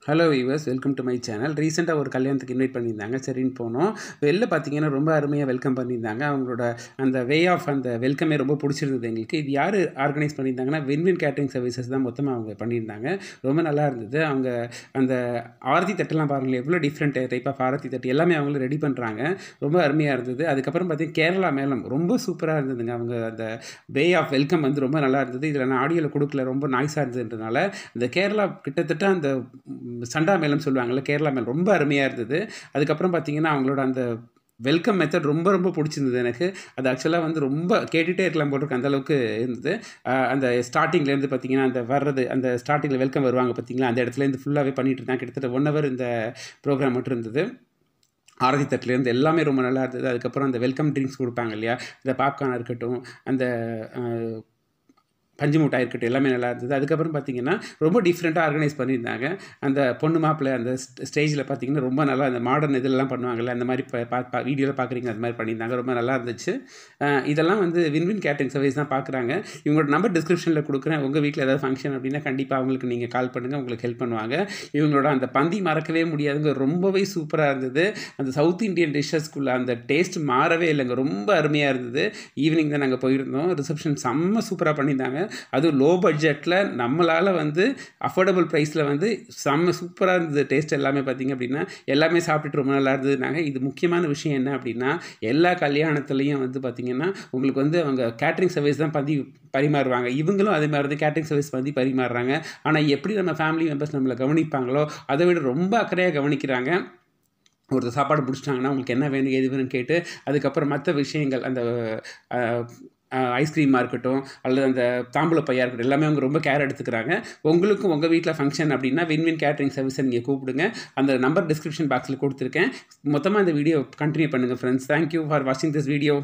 Hello viewers, welcome to my channel. ரீசெண்டாக ஒரு கல்யாணத்துக்கு இன்வைட் பண்ணியிருந்தாங்க. சரின்னு போனோம். வெளில பார்த்தீங்கன்னா ரொம்ப அருமையாக வெல்கம் பண்ணியிருந்தாங்க. அவங்களோட அந்த வே ஆஃப் அந்த வெல்கமே ரொம்ப பிடிச்சிருந்தது எங்களுக்கு. இது யார் ஆர்கனைஸ் பண்ணியிருந்தாங்கன்னா, வின்வின் கேட்டரிங் சர்வீசஸ் தான் மொத்தமாக அவங்க பண்ணியிருந்தாங்க. ரொம்ப நல்லா இருந்தது. அவங்க அந்த ஆரத்தி தட்டெல்லாம் பாருங்களேன், எவ்வளோ டிஃப்ரெண்ட் டைப் ஆஃப் ஆரத்தி தட்டு எல்லாமே அவங்களும் ரெடி பண்ணுறாங்க. ரொம்ப அருமையாக இருந்தது. அதுக்கப்புறம் பார்த்தீங்கன்னா கேரளா மேளம் ரொம்ப சூப்பராக இருந்ததுங்க. அவங்க அந்த வே ஆஃப் வெல்கம் வந்து ரொம்ப நல்லா இருந்தது. இதில் நான் ஆடியோவில் கொடுக்கல, ரொம்ப நாய்ஸாக இருந்ததுன்றதுனால அந்த கேரளா கிட்டத்தட்ட அந்த சண்டா மேளம் சொல்லுவாங்கள்ல, கேரளா மேளம் ரொம்ப அருமையாக இருந்தது. அதுக்கப்புறம் பார்த்தீங்கன்னா அவங்களோட அந்த வெல்கம் மெத்தட் ரொம்ப ரொம்ப பிடிச்சிருந்தது எனக்கு. அது ஆக்சுவலாக வந்து ரொம்ப கேட்டுகிட்டே இருக்கலாம் போட்டிருக்கு, அந்தளவுக்கு இருந்தது. அந்த ஸ்டார்டிங்லேருந்து பார்த்தீங்கன்னா அந்த வர்றது, அந்த ஸ்டார்டிங்கில் வெல்கம் வருவாங்க பார்த்தீங்களா, அந்த இடத்துலேருந்து ஃபுல்லாகவே பண்ணிகிட்டு இருந்தாங்க. கிட்டத்தட்ட 1 hour இந்த ப்ரோக்ராம் மட்டும் இருந்தது. ஆரத்தி தட்டுலேருந்து எல்லாமே ரொம்ப நல்லா இருந்தது. அதுக்கப்புறம் அந்த வெல்கம் ட்ரிங்க்ஸ் கொடுப்பாங்க இல்லையா, இந்த பாப்கார்னாக இருக்கட்டும், அந்த பஞ்சு மிட்டாய் இருக்கட்டும், எல்லாமே நல்லா இருந்தது. அதுக்கப்புறம் பார்த்தீங்கன்னா ரொம்ப டிஃப்ரெண்ட்டாக ஆர்கனைஸ் பண்ணியிருந்தாங்க. அந்த பொண்ணு மாப்பிள்ளை அந்த ஸ்டேஜில் பார்த்தீங்கன்னா ரொம்ப நல்லா அந்த மாடர்ன் இதெல்லாம் பண்ணுவாங்கள்ல, அந்த மாதிரி வீடியோவில் பார்க்குறீங்க, அந்த மாதிரி பண்ணியிருந்தாங்க. ரொம்ப நல்லா இருந்துச்சு. இதெல்லாம் வந்து வின்வின் கேட்டரிங் சர்வீஸ் தான் பார்க்குறாங்க. இவங்களோட நம்பர் டிஸ்கிரிப்ஷனில் கொடுக்குறேன். உங்கள் வீட்டில் ஏதாவது ஃபங்க்ஷன் அப்படின்னா கண்டிப்பாக அவங்களுக்கு நீங்கள் கால் பண்ணுங்கள், உங்களுக்கு ஹெல்ப் பண்ணுவாங்க. இவங்களோட அந்த பந்தி மறக்கவே முடியாதுங்க. ரொம்பவே சூப்பராக இருந்தது. அந்த சவுத் இந்தியன் டிஷ்ஷஸ்க்குள்ளே அந்த டேஸ்ட் மாறவே இல்லைங்க. ரொம்ப அருமையாக இருந்தது. ஈவினிங் தான் நாங்கள் போயிருந்தோம். ரிசப்ஷன் செம்ம சூப்பராக பண்ணியிருந்தாங்க. அதுவும் லோ பட்ஜெட்டில் நம்மளால் வந்து அஃபோர்டபுள் ப்ரைஸில் வந்து செம்ம சூப்பராக இருந்தது. டேஸ்ட் எல்லாமே பார்த்திங்க அப்படின்னா எல்லாமே சாப்பிட்டுட்டு ரொம்ப நல்லா இருந்ததுனாங்க. இது முக்கியமான விஷயம் என்ன அப்படின்னா, எல்லா கல்யாணத்துலேயும் வந்து பார்த்திங்கன்னா உங்களுக்கு வந்து அவங்க கேட்ரிங் சர்வீஸ் தான் பரிமாறுவாங்க. இவங்களும் அதே மாதிரி தான் கேட்ரிங் சர்வீஸ் பரிமாறுறாங்க. ஆனால் எப்படி நம்ம ஃபேமிலி மெம்பர்ஸ் நம்மளை கவனிப்பாங்களோ அதை விட ரொம்ப அக்கறையாக கவனிக்கிறாங்க. ஒருத்தர் சாப்பாடு பிடிச்சிட்டாங்கன்னா உங்களுக்கு என்ன வேணும் எது வேணும்னு கேட்டு, அதுக்கப்புறம் மற்ற விஷயங்கள் அந்த ஐஸ்கிரீமாக இருக்கட்டும் அல்லது அந்த தாம்பூல பையாக இருக்கட்டும், எல்லாமே அவங்க ரொம்ப கேர் எடுத்துக்கிறாங்க. உங்களுக்கும் உங்கள் வீட்டில் ஃபங்க்ஷன் அப்படின்னா வின்வின் கேட்டரிங் சர்வீஸை நீங்கள் கூப்பிடுங்க. அந்த நம்பர் டிஸ்கிரிப்ஷன் பாக்ஸில் கொடுத்துருக்கேன். மொத்தமாக இந்த வீடியோ கண்டினியூ பண்ணுங்கள் ஃப்ரெண்ட்ஸ். தேங்க்யூ ஃபார் வாட்சிங் திஸ் வீடியோ.